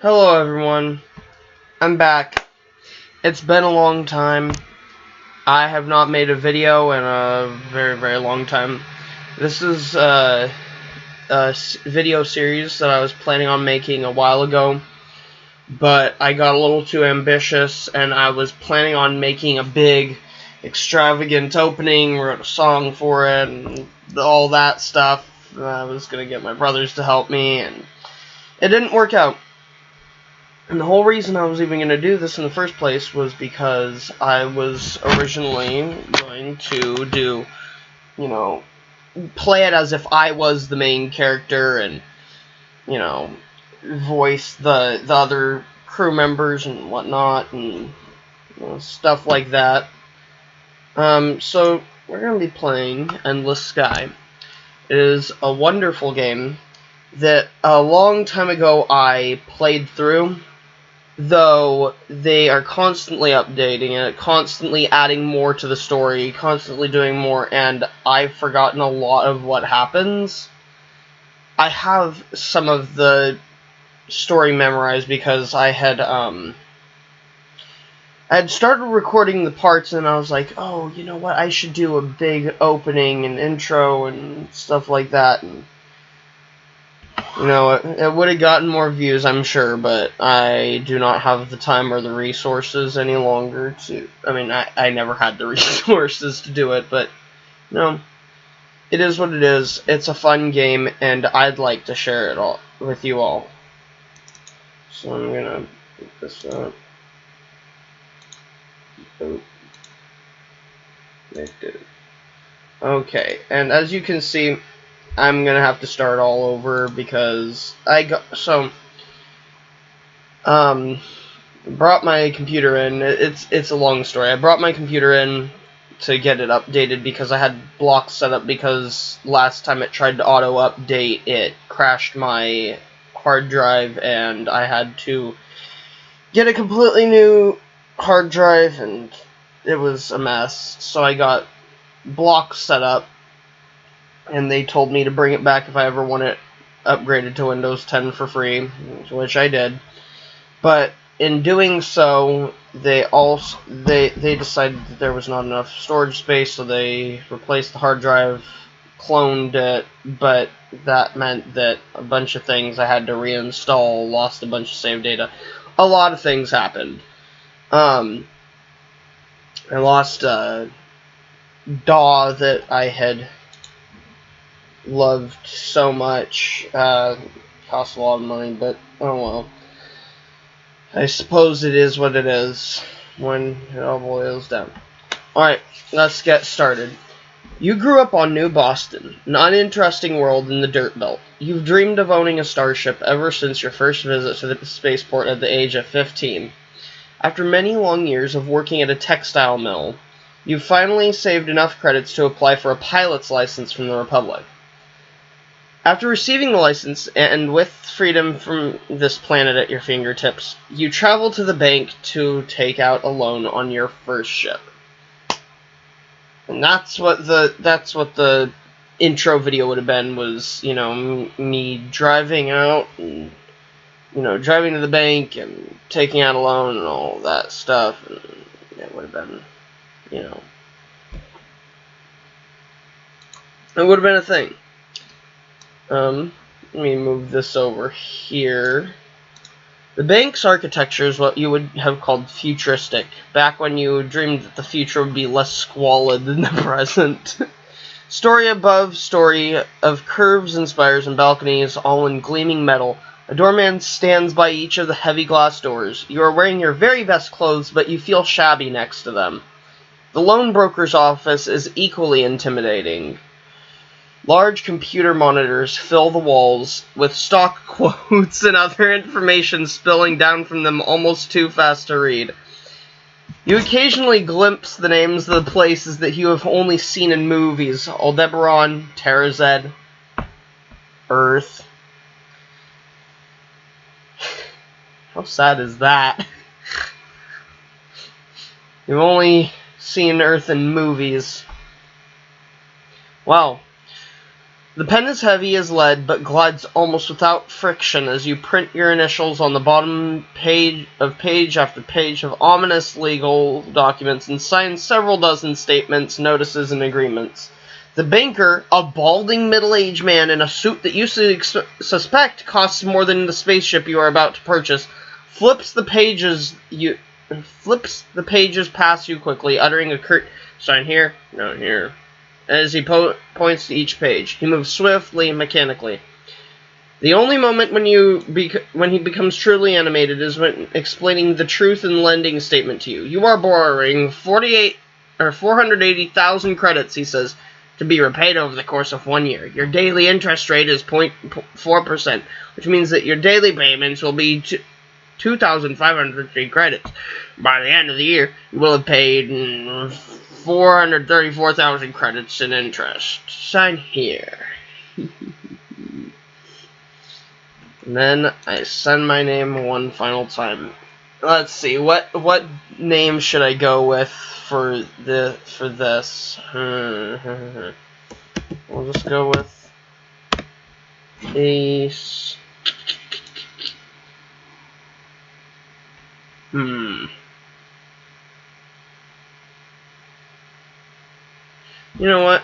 Hello everyone, I'm back. It's been a long time. I have not made a video in a very long time. This is a video series that I was planning on making a while ago, but I got a little too ambitious and I was planning on making a big, extravagant opening, wrote a song for it, and all that stuff. I was going to get my brothers to help me, and it didn't work out. And the whole reason I was even going to do this in the first place was because I was originally going to do, play it as if I was the main character and, voice the other crew members and whatnot and stuff like that. So we're going to be playing Endless Sky. It is a wonderful game that a long time ago I played through, though they are constantly updating it, constantly adding more to the story, constantly doing more, and I've forgotten a lot of what happens. I have some of the story memorized because I had started recording the parts and I was like, oh, you know what, I should do a big opening and intro and stuff like that, and it would have gotten more views, I'm sure, but I do not have the time or the resources any longer to... I never had the resources to do it, but, it is what it is. It's a fun game, and I'd like to share it all with you all. So I'm gonna pick this up. Oh. Okay, and as you can see, I'm gonna have to start all over because brought my computer in. It's a long story. I brought my computer in to get it updated because I had blocks set up because last time it tried to auto update, it crashed my hard drive and I had to get a completely new hard drive and it was a mess. So I got blocks set up and they told me to bring it back if I ever want it upgraded to Windows 10 for free, which I did. But in doing so, they decided that there was not enough storage space, so they replaced the hard drive, cloned it, but that meant that a bunch of things I had to reinstall, lost a bunch of save data. A lot of things happened. I lost a DAW that I had loved so much. Cost a lot of money, but oh well. I suppose it is what it is when it all boils down. Alright, let's get started. You grew up on New Boston, an uninteresting world in the dirt belt. You've dreamed of owning a starship ever since your first visit to the spaceport at the age of 15. After many long years of working at a textile mill, you've finally saved enough credits to apply for a pilot's license from the Republic. After receiving the license, and with freedom from this planet at your fingertips, you travel to the bank to take out a loan on your first ship. And that's what the intro video would have been, was, me driving out, and, driving to the bank, and taking out a loan, and all that stuff, and it would have been, it would have been a thing. Let me move this over here. The bank's architecture is what you would have called futuristic, back when you dreamed that the future would be less squalid than the present. Story above story of curves and spires and balconies, all in gleaming metal. A doorman stands by each of the heavy glass doors. You are wearing your very best clothes, but you feel shabby next to them. The loan broker's office is equally intimidating. Large computer monitors fill the walls, with stock quotes and other information spilling down from them almost too fast to read. You occasionally glimpse the names of the places that you have only seen in movies: Aldebaran, Terrazed, Earth. How sad is that? You've only seen Earth in movies. Wow. The pen is heavy as lead, but glides almost without friction as you print your initials on the bottom page after page of ominous legal documents and sign several dozen statements, notices, and agreements. The banker, a balding middle-aged man in a suit that you suspect costs more than the spaceship you are about to purchase, flips the pages past you quickly, uttering a curt "sign here, no here," as he points to each page. He moves swiftly and mechanically. The only moment when he becomes truly animated is when explaining the truth in lending statement to you. You are borrowing 480,000 credits, he says, to be repaid over the course of 1 year. Your daily interest rate is 0.4%, which means that your daily payments will be 2,503 credits. By the end of the year, you will have paid 434,000 credits in interest. Sign here. And then I send my name one final time. Let's see, what name should I go with for this? We'll just go with Ace. You know what?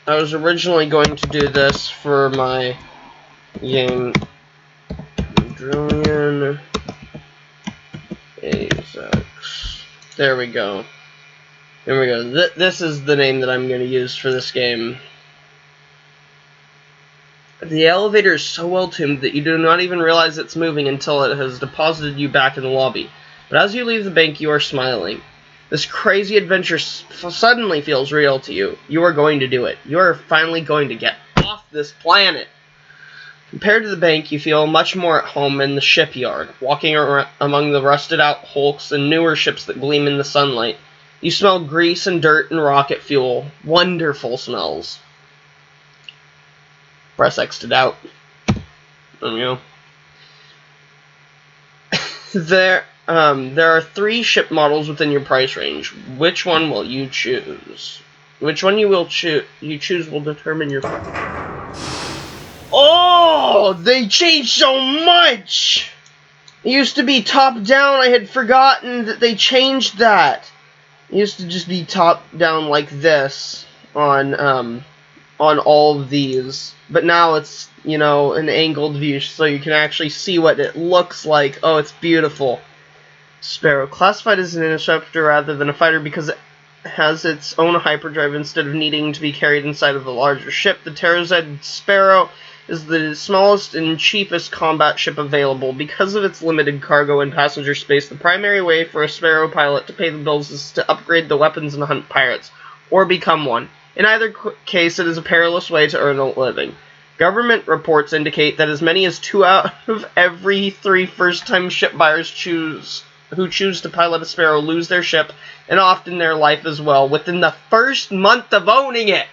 I was originally going to do this for my game Drone Azex. There we go. There we go. This is the name that I'm going to use for this game. The elevator is so well tuned that you do not even realize it's moving until it has deposited you back in the lobby. But as you leave the bank, you are smiling. This crazy adventure suddenly feels real to you. You are going to do it. You are finally going to get off this planet. Compared to the bank, you feel much more at home in the shipyard, walking among the rusted-out hulks and newer ships that gleam in the sunlight. You smell grease and dirt and rocket fuel. Wonderful smells. Press X to doubt. There we go. There are 3 ship models within your price range. Which one will you choose? Which one you choose will determine your price. Oh, they changed so much! It used to be top down. I had forgotten that they changed that. It used to just be top down like this on all of these. But now it's, you know, an angled view so you can actually see what it looks like. Oh, it's beautiful. Sparrow, classified as an interceptor rather than a fighter because it has its own hyperdrive instead of needing to be carried inside of the larger ship. The Terrazed Sparrow is the smallest and cheapest combat ship available. Because of its limited cargo and passenger space, the primary way for a Sparrow pilot to pay the bills is to upgrade the weapons and hunt pirates, or become one. In either case, it is a perilous way to earn a living. Government reports indicate that as many as 2 out of every 3 first-time ship buyers who choose to pilot a Sparrow lose their ship, and often their life as well, within the first month of owning it.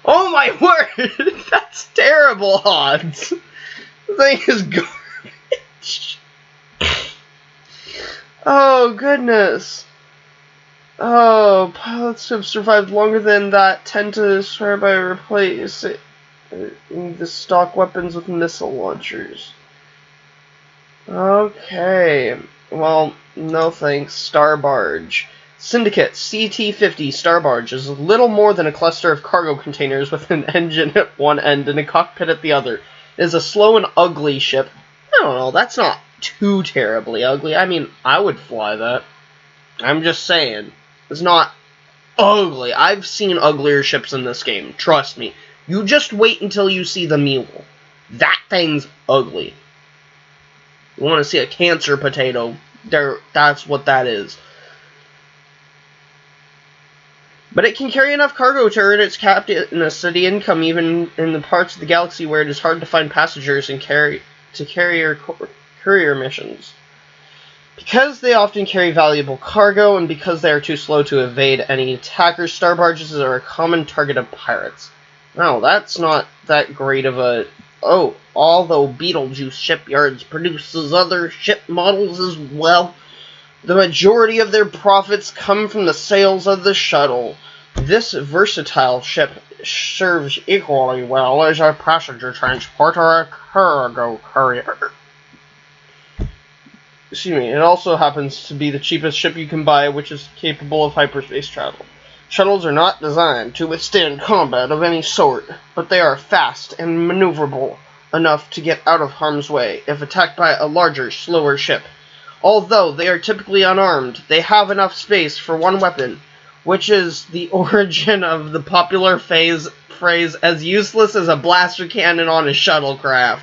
Oh my word! That's terrible odds. The thing is garbage. Oh, goodness. Oh, pilots who have survived longer than that tend to swear by replacing the stock weapons with missile launchers. Okay. Well, no thanks. Star Barge. Syndicate CT-50 Star Barge is little more than a cluster of cargo containers with an engine at one end and a cockpit at the other. It is a slow and ugly ship. I don't know, that's not too terribly ugly. I mean, I would fly that. I'm just saying. It's not ugly. I've seen uglier ships in this game. Trust me. You just wait until you see the Mule. That thing's ugly. You want to see a cancer potato? That's what that is. But it can carry enough cargo to earn its captain a steady income even in the parts of the galaxy where it is hard to find passengers and courier missions. Because they often carry valuable cargo, and because they are too slow to evade any attackers, star barges are a common target of pirates. Now, that's not that great of a... Oh, although Beetlejuice Shipyards produces other ship models as well, the majority of their profits come from the sales of the shuttle. This versatile ship serves equally well as a passenger transport or a cargo carrier. Excuse me, it also happens to be the cheapest ship you can buy, which is capable of hyperspace travel. Shuttles are not designed to withstand combat of any sort, but they are fast and maneuverable enough to get out of harm's way if attacked by a larger, slower ship. Although they are typically unarmed, they have enough space for one weapon, which is the origin of the popular phrase, as useless as a blaster cannon on a shuttlecraft.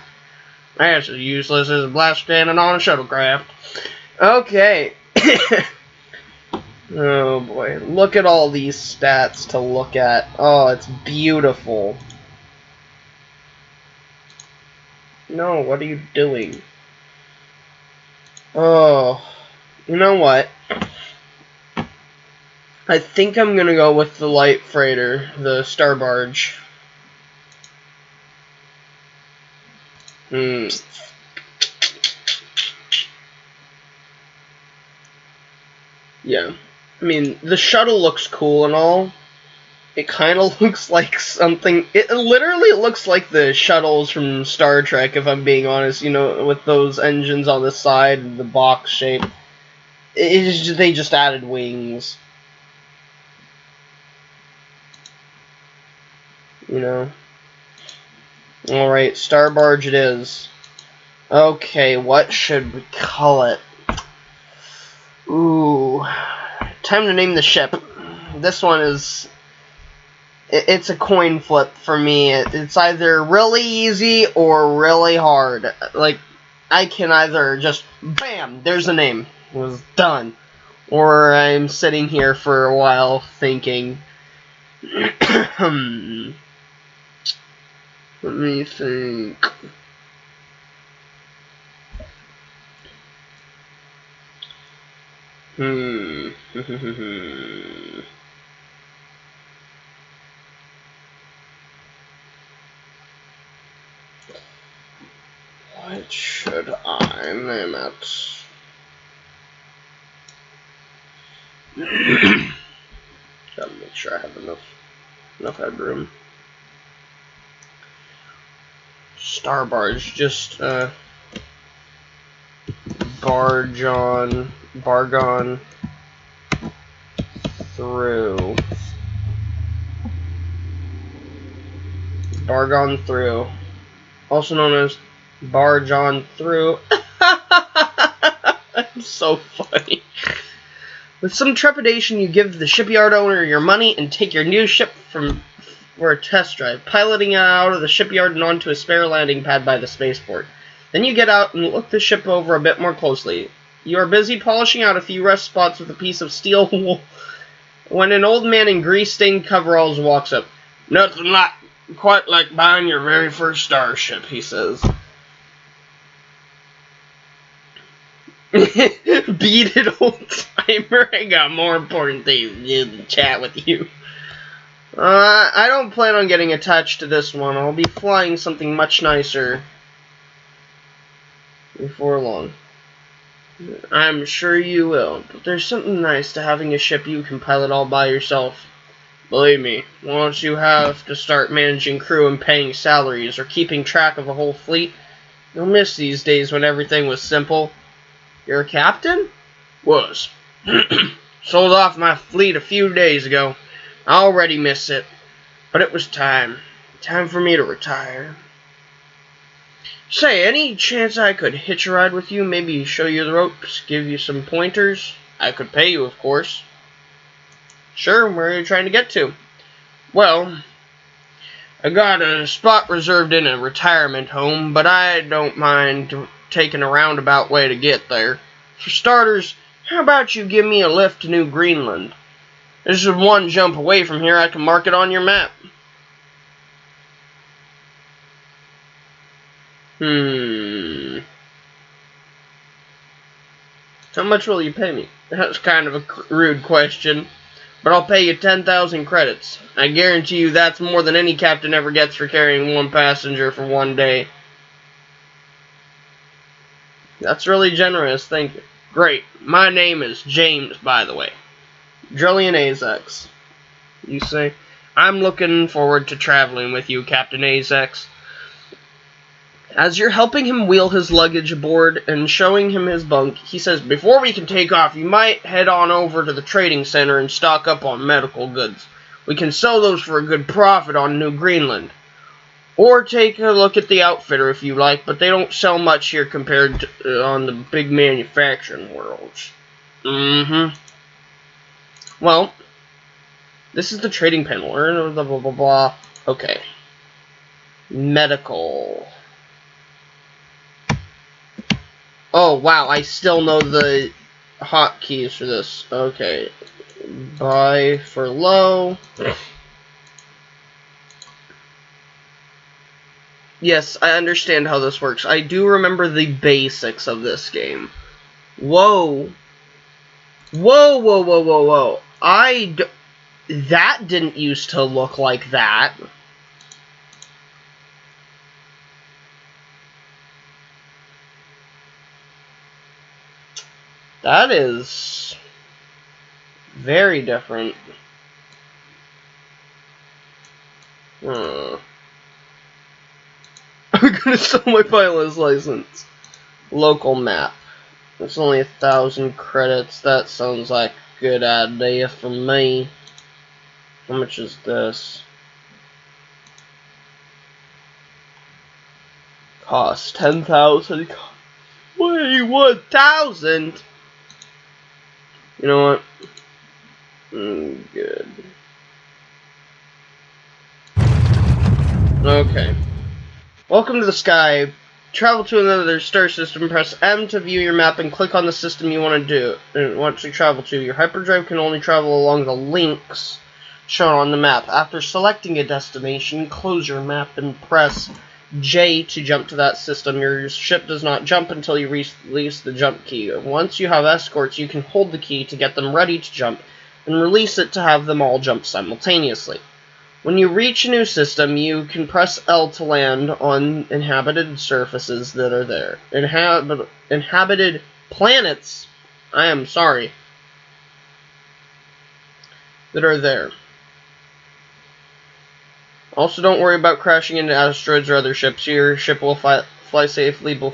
That's as useless as a blaster cannon on a shuttlecraft. Okay. Oh boy, look at all these stats to look at. Oh, it's beautiful. No, what are you doing? Oh, you know what? I think I'm gonna go with the light freighter, the Star Barge. Yeah. I mean, the shuttle looks cool and all. It kind of looks like something... It literally looks like the shuttles from Star Trek, if I'm being honest. You know, with those engines on the side and the box shape. They just added wings. You know. Alright, Star Barge it is. Okay, what should we call it? Ooh. Time to name the ship. This one is... It's a coin flip for me. It's either really easy or really hard. Like, I can either just, bam, there's a name. It was done. Or I'm sitting here for a while thinking. Let me think. What should I name it? Gotta make sure I have enough headroom. Star Barge, just bargon through. Bargon through. Also known as barge on through. That's so funny. With some trepidation, you give the shipyard owner your money and take your new ship for a test drive, piloting it out of the shipyard and onto a spare landing pad by the spaceport. Then you get out and look the ship over a bit more closely. You are busy polishing out a few rust spots with a piece of steel wool when an old man in grease-stained coveralls walks up. "Nothing quite like buying your very first starship," he says. Beat it, old timer. I got more important things to do than chat with you. I don't plan on getting attached to this one. I'll be flying something much nicer before long. I'm sure you will, but there's something nice to having a ship you can pilot all by yourself. Believe me, once you have to start managing crew and paying salaries or keeping track of a whole fleet, you'll miss these days when everything was simple. You're a captain? Was. Sold off my fleet a few days ago. I already miss it. But it was time. Time for me to retire. Say, any chance I could hitch a ride with you? Maybe show you the ropes, give you some pointers? I could pay you, of course. Sure, where are you trying to get to? Well, I got a spot reserved in a retirement home, but I don't mind taking a roundabout way to get there. For starters, how about you give me a lift to New Greenland? This is one jump away from here. I can mark it on your map. How much will you pay me? That's kind of a rude question, but I'll pay you 10,000 credits. I guarantee you that's more than any captain ever gets for carrying one passenger for one day. That's really generous, thank you. Great. My name is James, by the way. Drillian Azax. You say? I'm looking forward to traveling with you, Captain Azex. As you're helping him wheel his luggage aboard and showing him his bunk, he says, before we can take off, you might head on over to the trading center and stock up on medical goods. We can sell those for a good profit on New Greenland. Or take a look at the outfitter if you like, but they don't sell much here compared to on the big manufacturing worlds. Well, this is the trading panel. Blah, blah, blah, blah. Okay. Medical. Oh, wow, I still know the hotkeys for this. Okay. Buy for low. Yes, I understand how this works. I do remember the basics of this game. Whoa. Whoa, whoa, whoa, whoa, whoa. That didn't used to look like that. That is very different. I'm gonna sell my pilot's license. Local map. It's only 1,000 credits. That sounds like a good idea for me. How much is this? Cost 10,000. 21,000. You know what? Good. Okay. Welcome to the sky. Travel to another star system. Press M to view your map and click on the system you want to travel to. Your hyperdrive can only travel along the links shown on the map. After selecting a destination, close your map and press J to jump to that system. Your ship does not jump until you release the jump key. Once you have escorts, you can hold the key to get them ready to jump and release it to have them all jump simultaneously. When you reach a new system, you can press L to land on inhabited surfaces that are there. Inhabited planets, I am sorry, that are there. Also, don't worry about crashing into asteroids or other ships. Your ship will fly safely below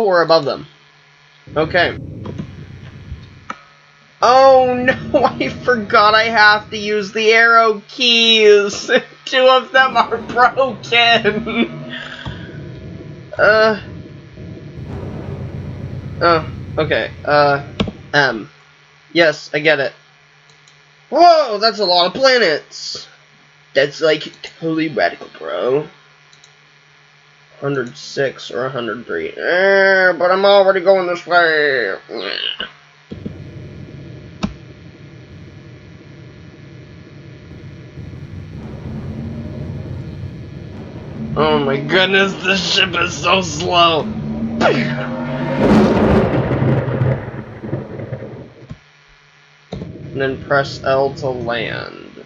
or above them. Okay. Oh no, I forgot I have to use the arrow keys. 2 of them are broken. Okay. M. Yes, I get it. Whoa, that's a lot of planets. That's like totally radical, bro. 106 or 103. But I'm already going this way. Oh my goodness, this ship is so slow. And then press L to land.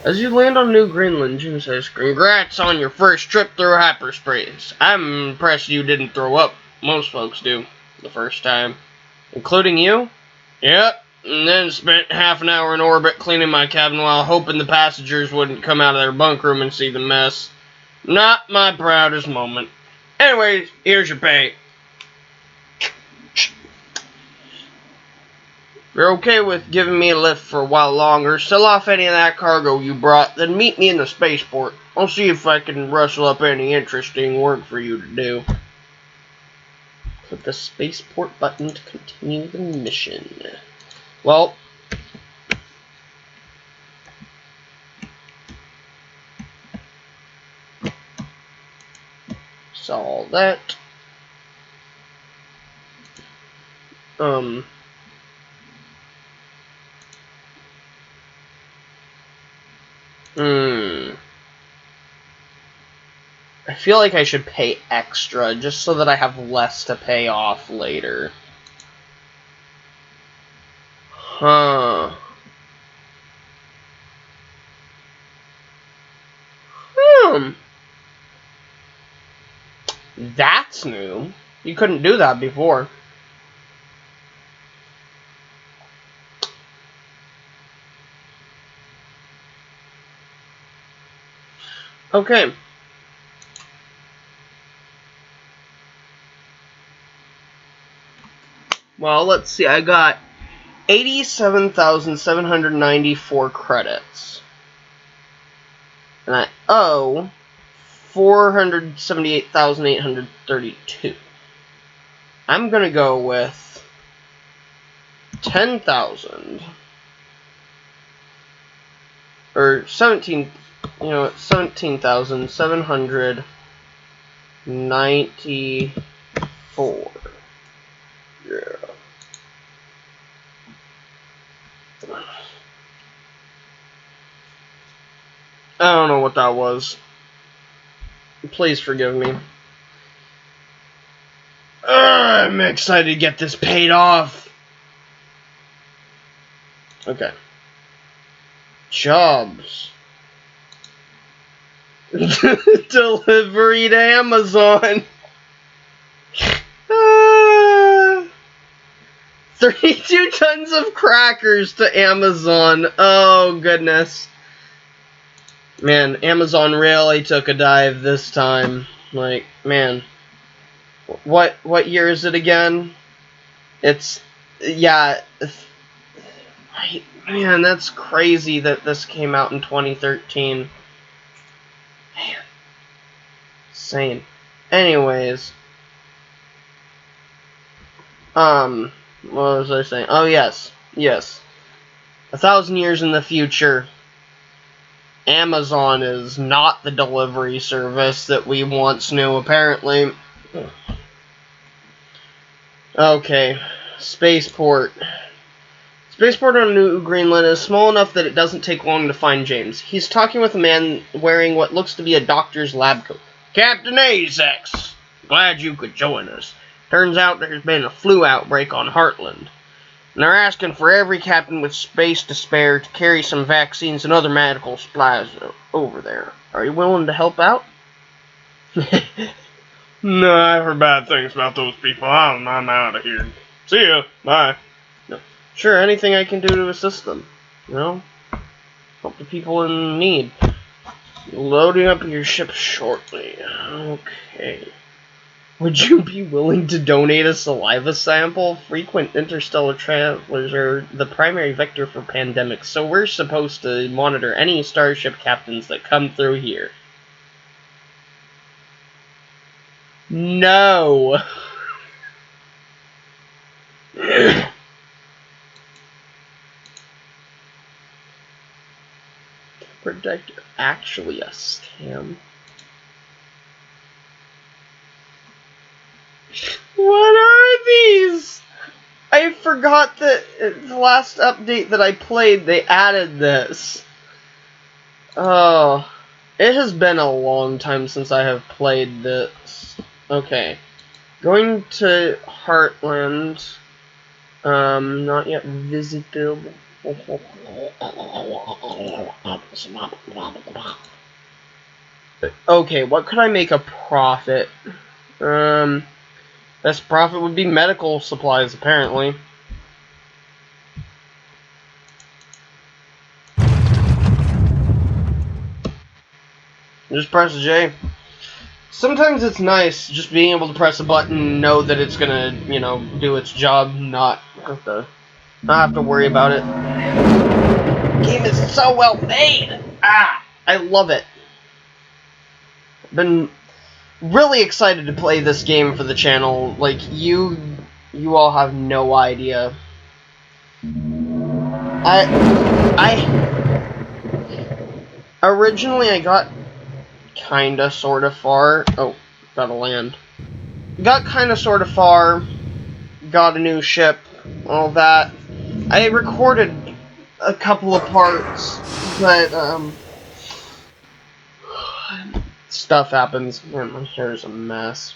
As you land on New Greenland, Jim says, "Congrats on your first trip through hyperspace. I'm impressed you didn't throw up. Most folks do the first time. Including you?" "Yep. And then spent half an hour in orbit cleaning my cabin while hoping the passengers wouldn't come out of their bunk room and see the mess. Not my proudest moment. Anyways, here's your pay. If you're okay with giving me a lift for a while longer, sell off any of that cargo you brought, then meet me in the spaceport. I'll see if I can rustle up any interesting work for you to do." Click the spaceport button to continue the mission. Well, saw that. I feel like I should pay extra just so that I have less to pay off later. Huh. That's new. You couldn't do that before. Okay. Well, let's see. I got 87,794 credits. And I owe 478,832. I'm going to go with 10,000. Or 17,794. Yeah. I don't know what that was. Please forgive me. I'm excited to get this paid off. Okay. Jobs. Delivery to Amazon. 32 tons of crackers to Amazon. Oh, goodness. Man, Amazon really took a dive this time. Like, man. What year is it again? It's, yeah. Right, man, that's crazy that this came out in 2013. Man. Insane. Anyways. What was I saying? Oh, yes. Yes. 1,000 years in the future, Amazon is not the delivery service that we once knew, apparently. Okay. Spaceport. Spaceport on New Greenland is small enough that it doesn't take long to find James. He's talking with a man wearing what looks to be a doctor's lab coat. Captain Azex! Glad you could join us. Turns out there's been a flu outbreak on Heartland. And they're asking for every captain with space to spare to carry some vaccines and other medical supplies over there. Are you willing to help out? No, I've heard bad things about those people. I'm out of here. See ya. Bye. No. Sure, anything I can do to assist them. You know? Help the people in need. Loading up your ship shortly. Okay. Would you be willing to donate a saliva sample? Frequent interstellar travelers are the primary vector for pandemics, so we're supposed to monitor any starship captains that come through here. No! Protector. Actually a scam. What are these? I forgot that the last update that I played, they added this. Oh, it has been a long time since I have played this. Okay. Going to Heartland. Not yet visible. Okay, what could I make a profit? Best profit would be medical supplies, apparently. Just press J. Sometimes it's nice just being able to press a button and know that it's gonna, you know, do its job, not have to worry about it. The game is so well made! Ah! I love it. I've been really excited to play this game for the channel. Like, you all have no idea. Originally I got kinda sorta far. Oh, gotta land. Got kinda sorta far. Got a new ship. All that. I recorded a couple of parts, but stuff happens. Man, my hair is a mess.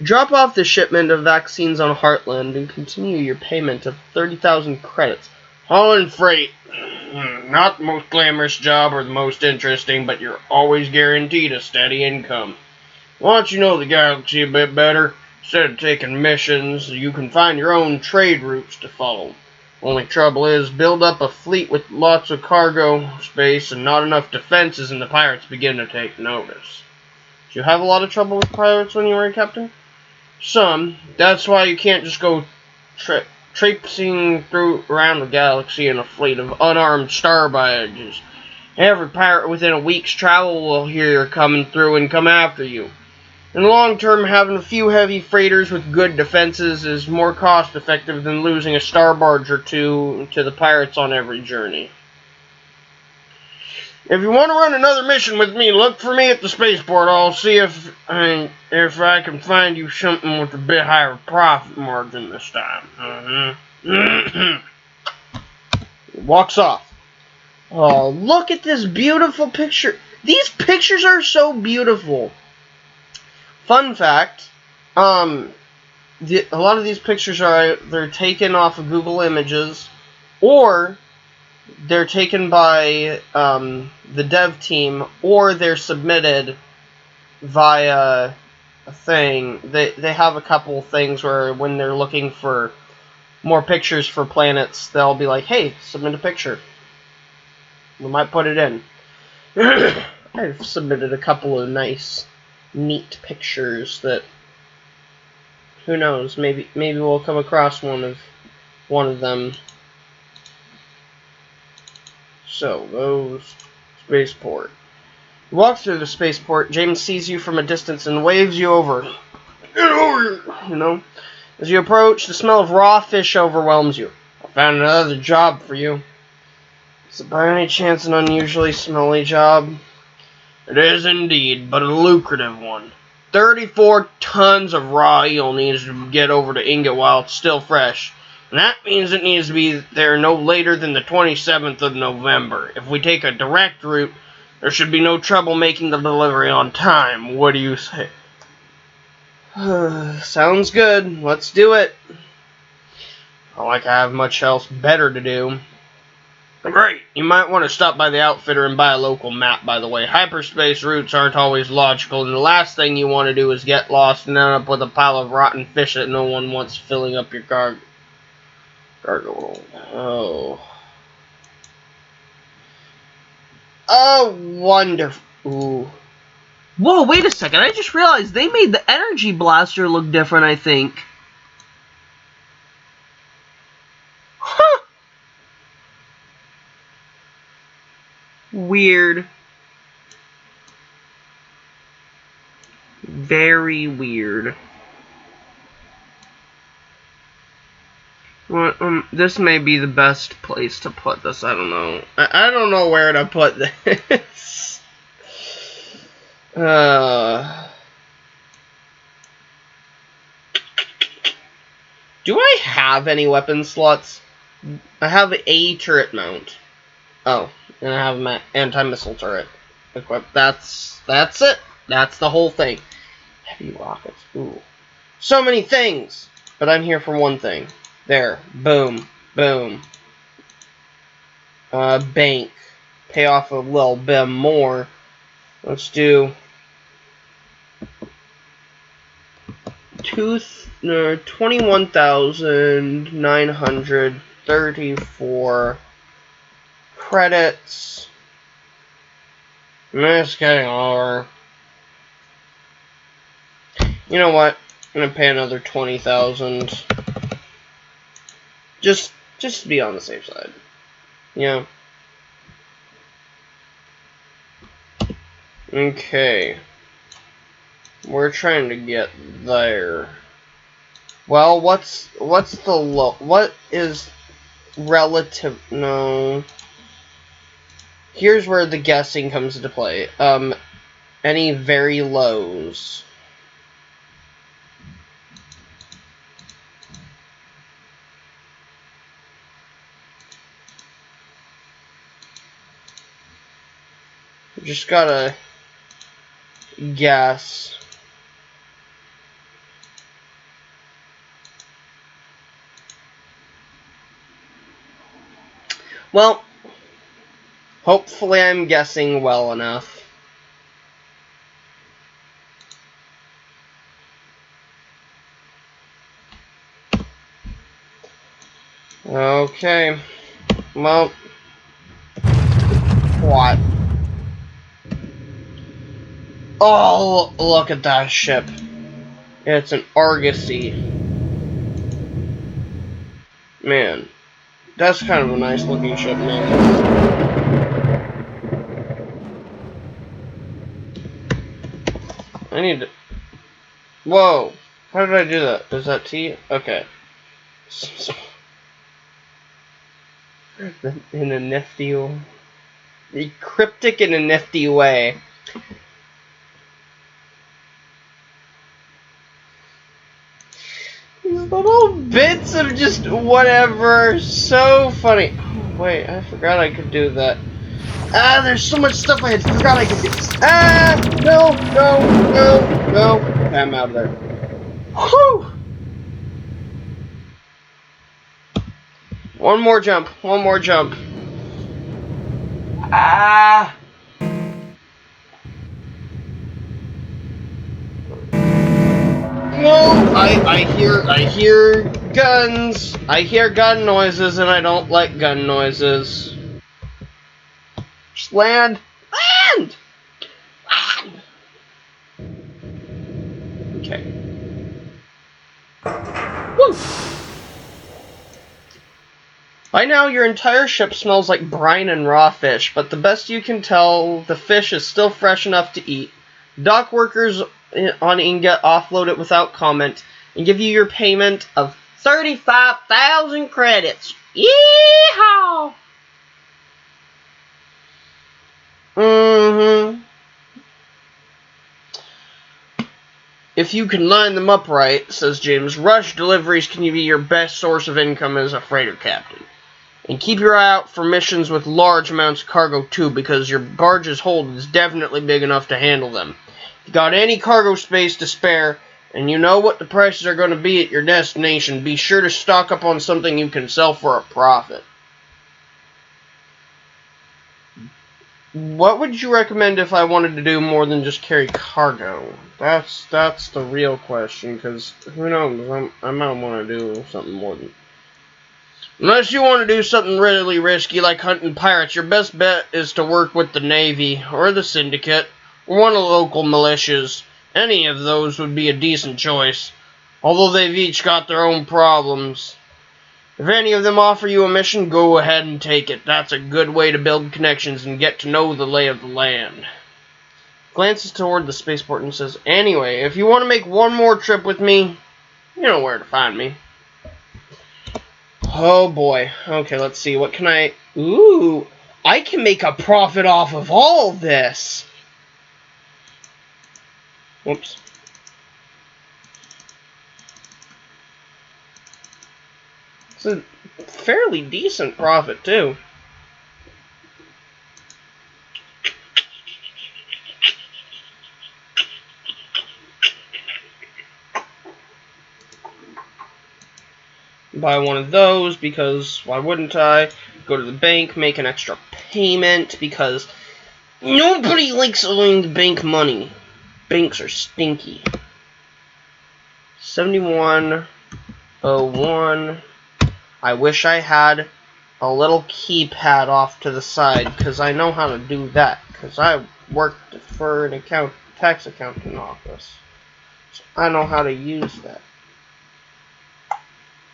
Drop off the shipment of vaccines on Heartland and continue your payment of 30,000 credits. Hauling freight. Not the most glamorous job or the most interesting, but you're always guaranteed a steady income. Once you know the galaxy a bit better, instead of taking missions, you can find your own trade routes to follow. Only trouble is, build up a fleet with lots of cargo space and not enough defenses, and the pirates begin to take notice. Did you have a lot of trouble with pirates when you were a captain? Some. That's why you can't just go traipsing around the galaxy in a fleet of unarmed starbaggers. Every pirate within a week's travel will hear you're coming through and come after you. In the long term, having a few heavy freighters with good defenses is more cost effective than losing a starbarge or two to the pirates on every journey. If you want to run another mission with me, look for me at the spaceport. I'll see if I can find you something with a bit higher profit margin this time. Walks off. Oh, look at this beautiful picture. These pictures are so beautiful. Fun fact, a lot of these pictures they're taken off of Google Images, or they're taken by the dev team, or they're submitted via a thing. They have a couple things where when they're looking for more pictures for planets, they'll be like, hey, submit a picture. We might put it in. I've submitted a couple of nice, neat pictures that, who knows, maybe we'll come across one of them. So, those spaceport. You walk through the spaceport. James sees you from a distance and waves you over. Get over here, you know. As you approach, the smell of raw fish overwhelms you. I found another job for you. Is it by any chance an unusually smelly job? It is indeed, but a lucrative one. 34 tons of raw eel needs to get over to Ingot while it's still fresh. And that means it needs to be there no later than the 27th of November. If we take a direct route, there should be no trouble making the delivery on time. What do you say? Sounds good. Let's do it. Not like I have much else better to do. Great. You might want to stop by the outfitter and buy a local map, by the way. Hyperspace routes aren't always logical, and the last thing you want to do is get lost and end up with a pile of rotten fish that no one wants filling up your cargo hold. Oh. Oh, wonderful. Ooh. Whoa, wait a second. I just realized they made the energy blaster look different, I think. Huh. Weird. Very weird. Well, this may be the best place to put this. I don't know. I don't know where to put this. Do I have any weapon slots? I have a turret mount. Oh, and I have an anti-missile turret equipped. That's it. That's the whole thing. Heavy rockets. Ooh. So many things! But I'm here for one thing. There. Boom. Boom. Bank. Pay off a little bit more. Let's do 21,934 credits. Just getting lower. You know what? I'm gonna pay another 20,000. Just to be on the safe side. Yeah. Okay. We're trying to get there. Well, what is relative? No. Here's where the guessing comes into play. Any very lows? Just gotta guess. Well, hopefully I'm guessing well enough. Okay. Well, what? Oh, look at that ship. It's an Argosy. Man, that's kind of a nice looking ship, man. I need to... Whoa. How did I do that? Is that T? Okay. In a nifty... Cryptic in a nifty way. These little bits of just whatever. So funny. Oh, wait, I forgot I could do that. Ah, there's so much stuff I had forgot I could do. Ah, no. Okay, I'm out of there. Whew. One more jump. Ah. No, I hear guns. I hear gun noises, and I don't like gun noises. Just land. Okay. Woo. By now, your entire ship smells like brine and raw fish, but the best you can tell, the fish is still fresh enough to eat. Dock workers on Inga offload it without comment and give you your payment of 35,000 credits. Yeehaw! If you can line them up right, says James, rush deliveries can be your best source of income as a freighter captain. And keep your eye out for missions with large amounts of cargo too, because your barge's hold is definitely big enough to handle them. If you got any cargo space to spare, and you know what the prices are going to be at your destination, be sure to stock up on something you can sell for a profit. What would you recommend if I wanted to do more than just carry cargo? That's the real question, because who knows, I might want to do something more than... Unless you want to do something really risky like hunting pirates, your best bet is to work with the Navy, or the Syndicate, or one of the local militias. Any of those would be a decent choice, although they've each got their own problems. If any of them offer you a mission, go ahead and take it. That's a good way to build connections and get to know the lay of the land. Glances toward the spaceport and says, anyway, if you want to make one more trip with me, you know where to find me. Oh boy. Okay, let's see. What can I... Ooh, I can make a profit off of all this. Whoops. It's a fairly decent profit, too. Buy one of those, because why wouldn't I? Go to the bank, make an extra payment, because nobody likes owing the bank money. Banks are stinky. 7101. I wish I had a little keypad off to the side, because I know how to do that, because I worked for an tax accounting office. So I know how to use that.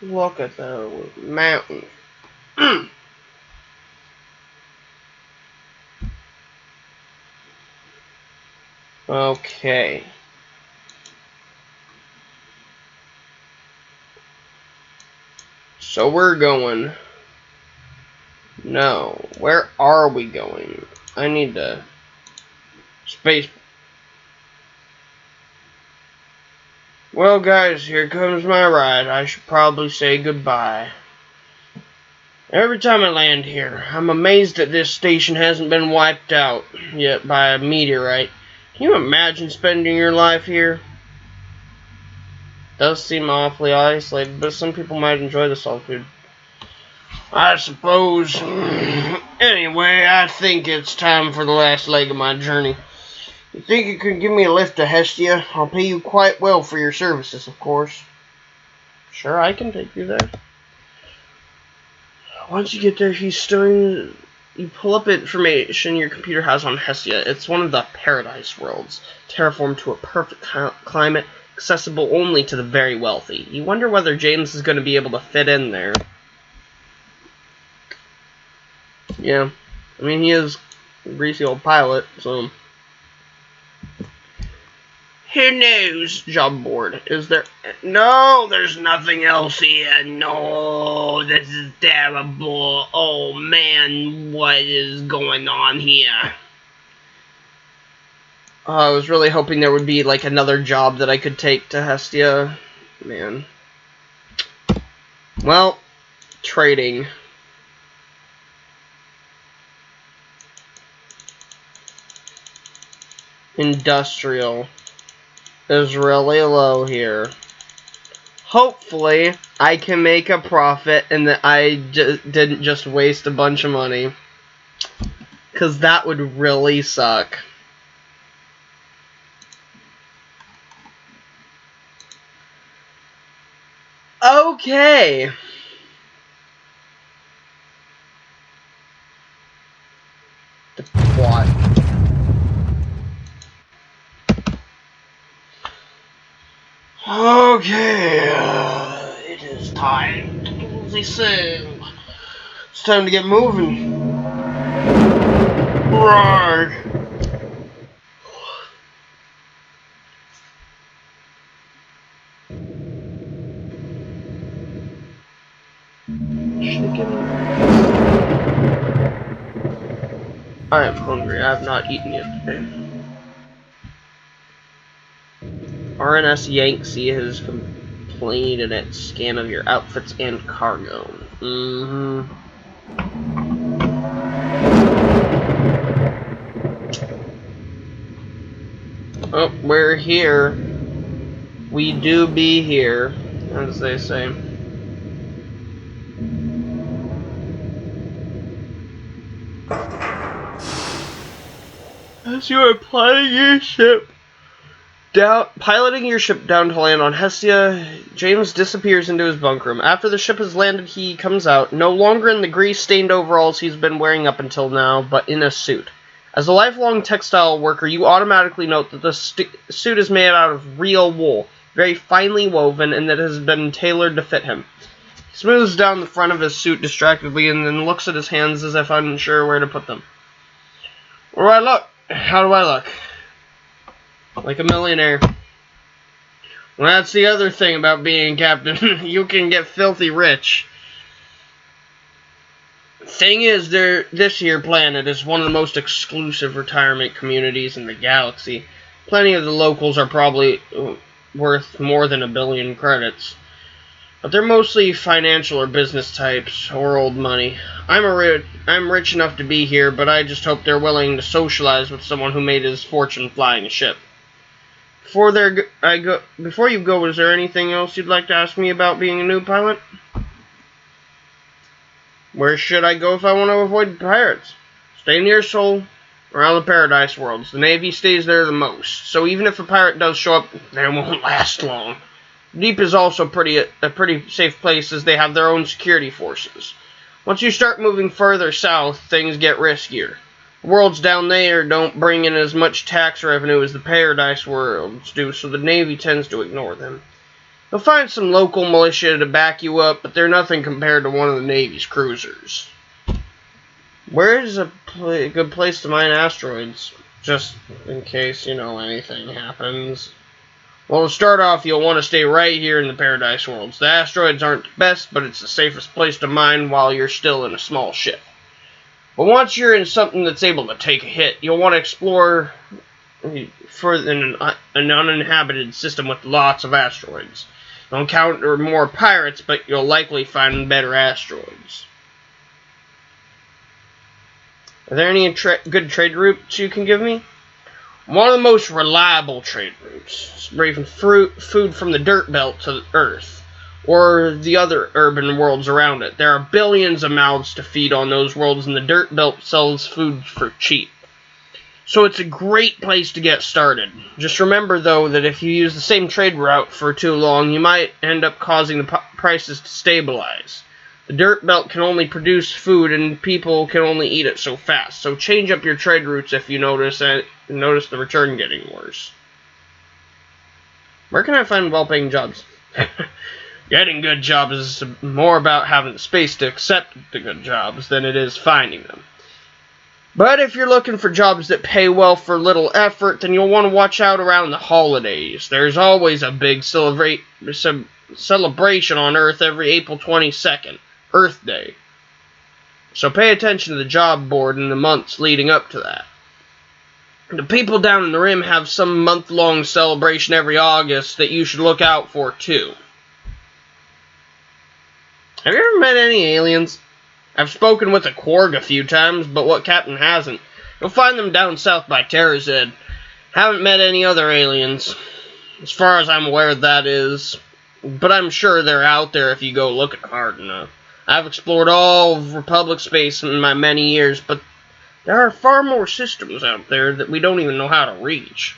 Look at the mountain. Okay. So we're going. No. Where are we going? I need to... Space... Well, guys, here comes my ride. I should probably say goodbye. Every time I land here, I'm amazed that this station hasn't been wiped out yet by a meteorite. Can you imagine spending your life here? It does seem awfully isolated, but some people might enjoy the solitude. I suppose. Anyway, I think it's time for the last leg of my journey. You think you could give me a lift to Hestia? I'll pay you quite well for your services, of course. Sure, I can take you there. Once you get there, you pull up information your computer has on Hestia. It's one of the paradise worlds, terraformed to a perfect climate, accessible only to the very wealthy. You wonder whether James is going to be able to fit in there. Yeah, I mean, he is a greasy old pilot, so... Who knows? Job board. Is there... No, there's nothing else here. No, this is terrible. Oh, man, what is going on here? I was really hoping there would be, like, another job that I could take to Hestia. Man. Well, trading. Industrial is really low here. Hopefully, I can make a profit and that I didn't just waste a bunch of money. Because that would really suck. Okay. The plot. Okay, it is time to do this thing. It's time to get moving. Right. I am hungry. I have not eaten yet today. RNS Yangtze has completed its scan of your outfits and cargo. Oh, we're here. We do be here, as they say. As you are piloting your ship down to land on Hestia, James disappears into his bunk room. After the ship has landed, he comes out, no longer in the grease-stained overalls he's been wearing up until now, but in a suit. As a lifelong textile worker, you automatically note that the suit is made out of real wool, very finely woven, and that has been tailored to fit him. He smooths down the front of his suit distractedly and then looks at his hands as if unsure where to put them. Where do I look? How do I look? Like a millionaire. Well, that's the other thing about being captain. You can get filthy rich. Thing is, this here planet is one of the most exclusive retirement communities in the galaxy. Plenty of the locals are probably worth more than 1 billion credits. But they're mostly financial or business types, or old money. I'm rich enough to be here, but I just hope they're willing to socialize with someone who made his fortune flying a ship. Before you go, is there anything else you'd like to ask me about being a new pilot? Where should I go if I want to avoid pirates? Stay near Sol, around the Paradise Worlds. The Navy stays there the most, so even if a pirate does show up, they won't last long. Deep is also a pretty safe place, as they have their own security forces. Once you start moving further south, things get riskier. The worlds down there don't bring in as much tax revenue as the Paradise Worlds do, so the Navy tends to ignore them. You'll find some local militia to back you up, but they're nothing compared to one of the Navy's cruisers. Where is a good place to mine asteroids? Just in case, anything happens. Well, to start off, you'll want to stay right here in the Paradise Worlds. The asteroids aren't the best, but it's the safest place to mine while you're still in a small ship. But once you're in something that's able to take a hit, you'll want to explore further in an uninhabited system with lots of asteroids. You'll encounter more pirates, but you'll likely find better asteroids. Are there any good trade routes you can give me? One of the most reliable trade routes is bringing food from the dirt belt to the Earth. or the other urban worlds around it. There are billions of mouths to feed on those worlds, and the Dirt Belt sells food for cheap. So it's a great place to get started. Just remember, though, that if you use the same trade route for too long, you might end up causing the prices to stabilize. The Dirt Belt can only produce food, and people can only eat it so fast. So change up your trade routes if you notice the return getting worse. Where can I find well-paying jobs? Getting good jobs is more about having the space to accept the good jobs than it is finding them. But if you're looking for jobs that pay well for little effort, then you'll want to watch out around the holidays. There's always a big celebration on Earth every April 22nd, Earth Day. So pay attention to the job board in the months leading up to that. The people down in the Rim have some month-long celebration every August that you should look out for, too. Have you ever met any aliens? I've spoken with a Quarg a few times, but what captain hasn't? You'll find them down south by Terrazed. Haven't met any other aliens. As far as I'm aware, that is. But I'm sure they're out there if you go looking hard enough. I've explored all of Republic space in my many years, but there are far more systems out there that we don't even know how to reach.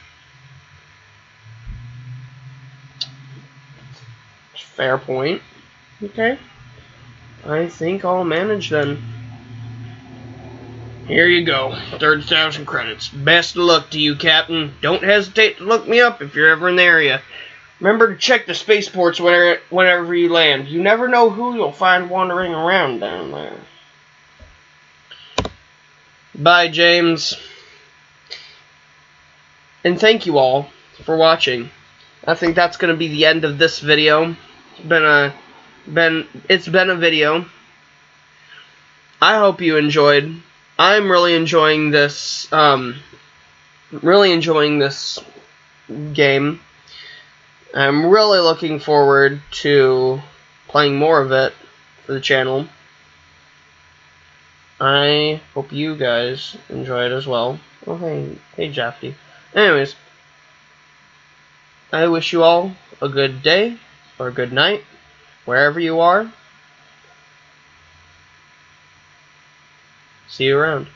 Fair point. Okay. I think I'll manage then. Here you go. 30,000 credits. Best of luck to you, Captain. Don't hesitate to look me up if you're ever in the area. Remember to check the spaceports whenever you land. You never know who you'll find wandering around down there. Bye, James. And thank you all for watching. I think that's going to be the end of this video. It's been a video. I hope you enjoyed. I'm really enjoying this game. I'm really looking forward to playing more of it for the channel. I hope you guys enjoy it as well. Oh, hey, Jaffe. Anyways, I wish you all a good day or a good night, wherever you are. See you around.